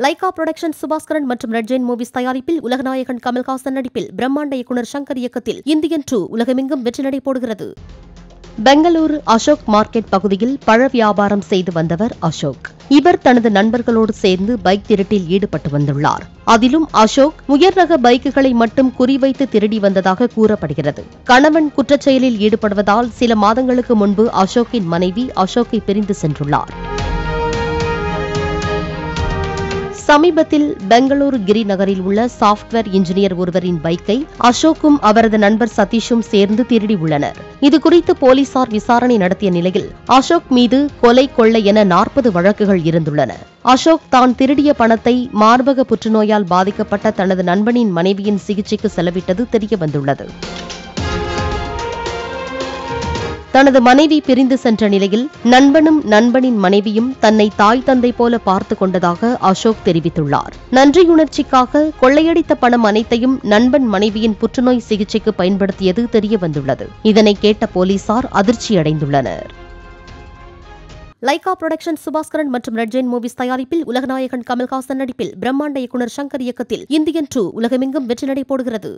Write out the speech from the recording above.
Lyca production Subaskaran மற்றும் red Jain movies தயாரிப்பில் உலகநாயகன் கமல்ஹாசன் நடிப்பில் பிரம்மாண்ட இயக்குநர் சங்கர் இயக்கத்தில் இந்தியன் 2 உலகமெங்கும் வெற்றி நடை போடுகிறது. பெங்களூரு அசோக் மார்க்கெட் பகுதியில் பழ வியாபாரம் செய்து வந்தவர் அசோக். இவர் தனது நண்பர்களோடு சேர்ந்து பைக் திருட்டில் ஈடுபட்டு வந்துள்ளார். அதிலும் அசோக் உயர் ரக பைக்குகளை மட்டும் குறிவைத்து திருடி வந்ததாக கூறப்படுகிறது. கணவன் குற்றச்செயலில் ஈடுபடுவதால் சில மாதங்களுக்கு முன்பு அசோக்கின் மனைவி அசோக்கை பிரிந்து சென்றுள்ளார். சமீபத்தில் பெங்களூரு கிரி நகரில் உள்ள சாப்ட்வேர் இன்ஜினியர் ஒருவரின் பைக்கை அசோக்கும் அவரது நண்பர் சதீஷும் சேர்ந்து திருடியுள்ளனர். இதுகுறித்து போலீசார் விசாரணை நடத்திய நிலையில் அசோக் மீது கொலை கொள்ளை என 40 வழக்குகள் இருந்துள்ளன. அசோக் தான் திருடிய பணத்தை மார்பக புற்றுநோயால் பாதிக்கப்பட்ட தனது நண்பனின் மனைவியின் சிகிச்சைக்கு செலவிட்டது தெரியவந்துள்ளது. தனது மனைவி பிரிந்து சென்ற நிலையில் நண்பனும் நண்பனின் மனைவியும் தன்னை தாய் தந்தை போல பார்த்துக் கொண்டதாக அசோக் தெரிவித்துள்ளார். நன்றியுணர்ச்சிக்காக கொள்ளையடித்த பணம் அனைத்தையும் நண்பன் மனைவியின் புற்றுநோய் சிகிச்சைக்கு பயன்படுத்தியது தெரியவந்துள்ளது. இதனை கேட்ட போலீசார் அதிர்ச்சியடைந்துள்ளனர். லைகா புரொடக்ஷன் சுபாஸ்கரன் மற்றும் ரெட் ஜெயின் மூவிஸ் தயாரிப்பில் உலகநாயகன் கமல்ஹாசன் நடிப்பில் பிரம்மாண்ட இயக்குநர் சங்கர் இயக்கத்தில் இந்தியன் 2 உலகமெங்கும் வெற்றி நடை போடுகிறது.